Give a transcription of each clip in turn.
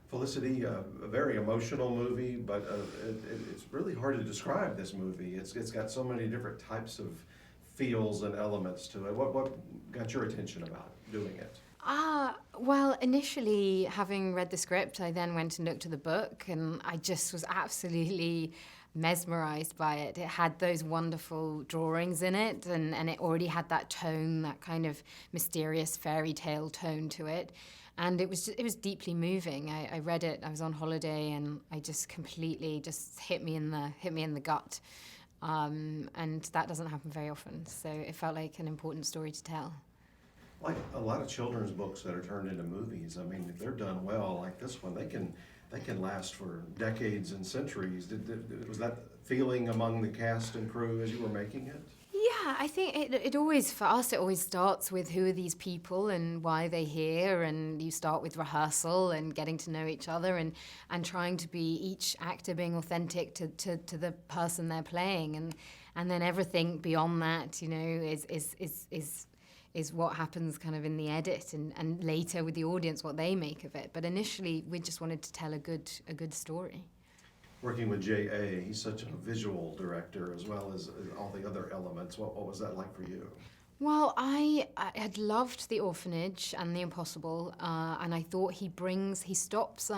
Felicity, a very emotional movie, but it's really hard to describe this movie. It's got so many different types of feels and elements to it. What got your attention about doing it? Well, initially, having read the script, I then went and looked at the book, and I just was absolutely mesmerized by it. It had those wonderful drawings in it, and it already had that tone, that kind of mysterious fairy tale tone to it. And it was deeply moving. I read it. I was on holiday, and I just completely just hit me in the gut. And that doesn't happen very often. So it felt like an important story to tell. Like a lot of children's books that are turned into movies, I mean, if they're done well, like this one, they can last for decades and centuries. Was that feeling among the cast and crew as you were making it? Yeah, I think it always, for us, it always starts with who are these people and why are they here, and you start with rehearsal and getting to know each other and trying to be each actor being authentic to the person they're playing, and then everything beyond that, you know, is what happens kind of in the edit and later with the audience what they make of it. But initially, we just wanted to tell a good story. Working with J.A., he's such a visual director as well as all the other elements. What was that like for you? Well, I had loved The Orphanage and The Impossible, and I thought he stops,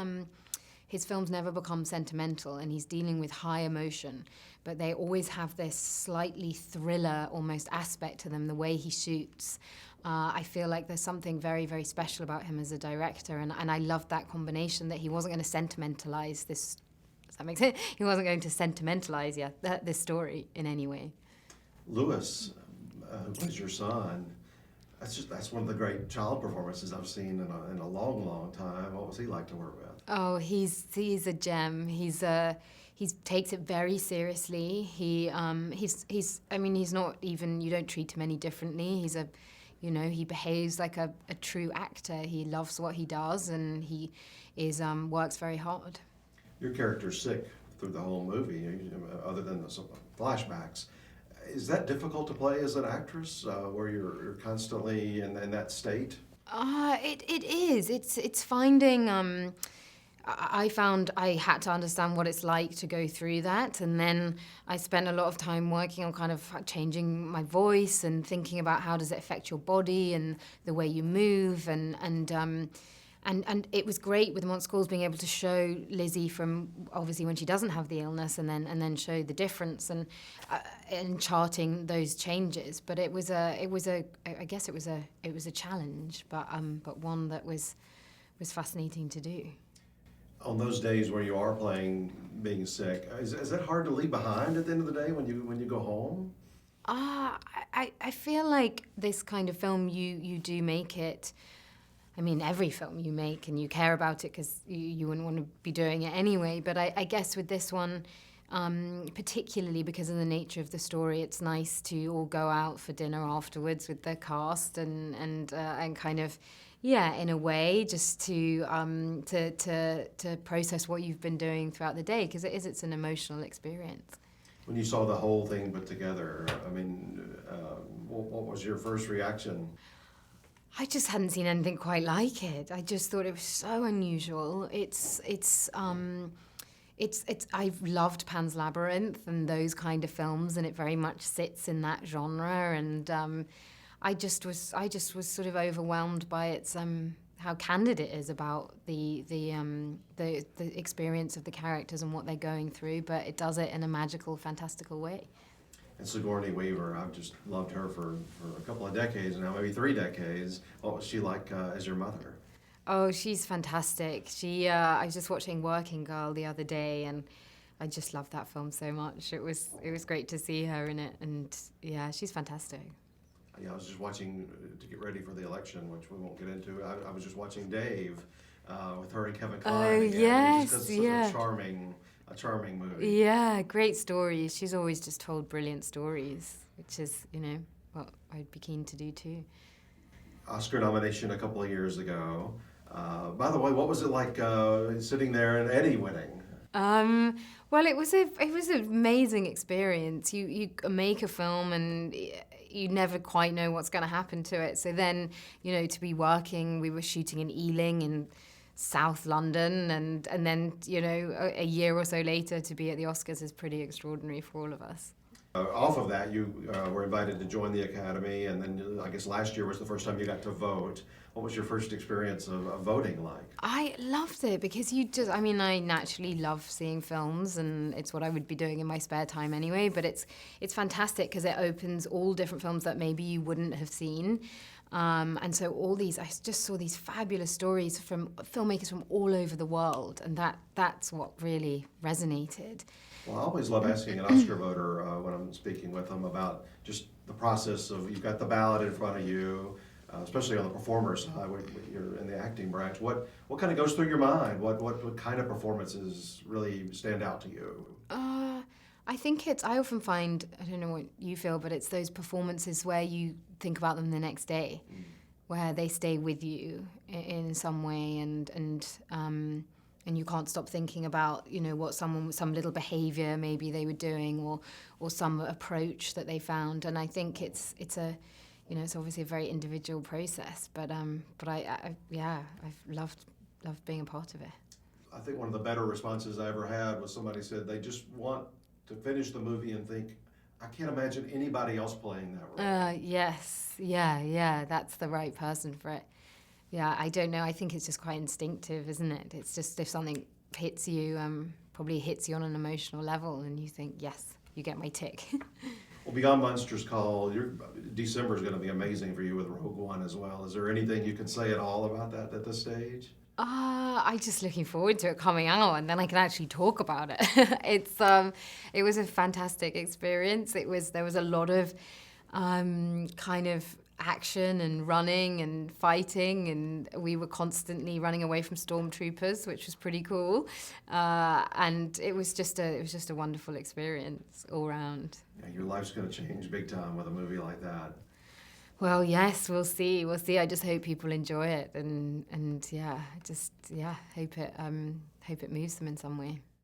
his films never become sentimental, and he's dealing with high emotion, but they always have this slightly thriller almost aspect to them, the way he shoots. I feel like there's something very, very special about him as a director, and I loved that combination that he wasn't going to sentimentalize this. Does that make sense? He wasn't going to sentimentalize this story in any way. Lewis, who plays your son, that's one of the great child performances I've seen in a long, long time. What was he like to work with? Oh, he's a gem. He takes it very seriously. I mean, he's not even, you don't treat him any differently. He behaves like a true actor. He loves what he does, and he works very hard. Your character's sick through the whole movie, other than the flashbacks. Is that difficult to play as an actress, where you're constantly in that state? It is. It's finding. I found I had to understand what it's like to go through that, and then I spent a lot of time working on kind of changing my voice and thinking about how does it affect your body and the way you move, and it was great with Mont Schools being able to show Lizzie from obviously when she doesn't have the illness, and then show the difference and charting those changes. But it was a challenge, but one that was fascinating to do. On those days where you are playing being sick, is that hard to leave behind at the end of the day when you go home? I feel like this kind of film, you do make it. I mean, every film you make and you care about it because you wouldn't want to be doing it anyway. But I guess with this one, particularly because of the nature of the story, it's nice to all go out for dinner afterwards with the cast and kind of, yeah, in a way, just to process what you've been doing throughout the day, because it's an emotional experience. When you saw the whole thing put together, I mean, what was your first reaction? I just hadn't seen anything quite like it. I just thought it was so unusual. I've loved Pan's Labyrinth and those kind of films, and it very much sits in that genre. And I just was sort of overwhelmed by its how candid it is about the experience of the characters and what they're going through. But it does it in a magical, fantastical way. And Sigourney Weaver, I've just loved her for a couple of decades now, maybe 3 decades. What was she like as your mother? Oh, she's fantastic. I was just watching Working Girl the other day, and I just loved that film so much. It was great to see her in it, and yeah, she's fantastic. Yeah, I was just watching to get ready for the election, which we won't get into. I was just watching Dave with her and Kevin Kline. Oh, again, yes, just yeah. A charming movie. Yeah, great stories. She's always just told brilliant stories, which is, what I'd be keen to do too. Oscar nomination a couple of years ago. By the way, what was it like sitting there and Eddie winning? Well, it was an amazing experience. You make a film and you never quite know what's going to happen to it. So then, to be working, we were shooting in Ealing, and South London, and then, you know, a year or so later to be at the Oscars is pretty extraordinary for all of us. Off of that, you were invited to join the Academy, and then I guess last year was the first time you got to vote. What was your first experience of voting like? I loved it because I mean, I naturally love seeing films, and it's what I would be doing in my spare time anyway, but it's fantastic because it opens all different films that maybe you wouldn't have seen. And so I just saw these fabulous stories from filmmakers from all over the world, and that's what really resonated. Well, I always love asking an Oscar voter when I'm speaking with them about just the process of, you've got the ballot in front of you, especially on the performer side, when you're in the acting branch. What kind of goes through your mind? What kind of performances really stand out to you? I think I often find, I don't know what you feel, but it's those performances where you think about them the next day, where they stay with you in some way, and you can't stop thinking about, you know, what some little behavior maybe they were doing, or some approach that they found. And I think it's a, you know, it's obviously a very individual process, but I've loved being a part of it. I think one of the better responses I ever had was somebody said they just want to finish the movie and think, I can't imagine anybody else playing that role. Yes, yeah, that's the right person for it. Yeah, I don't know. I think it's just quite instinctive, isn't it? It's just if something hits you, probably hits you on an emotional level, and you think, yes, you get my tick. Well, beyond Monsters Call, December is going to be amazing for you with Rogue One as well. Is there anything you can say at all about that at this stage? I'm just looking forward to it coming out, and then I can actually talk about it. It was a fantastic experience. There was a lot of kind of action and running and fighting, and we were constantly running away from stormtroopers, which was pretty cool. And it was just a wonderful experience all round. Yeah, your life's going to change big time with a movie like that. Well, yes, we'll see. We'll see. I just hope people enjoy it, and hope it moves them in some way.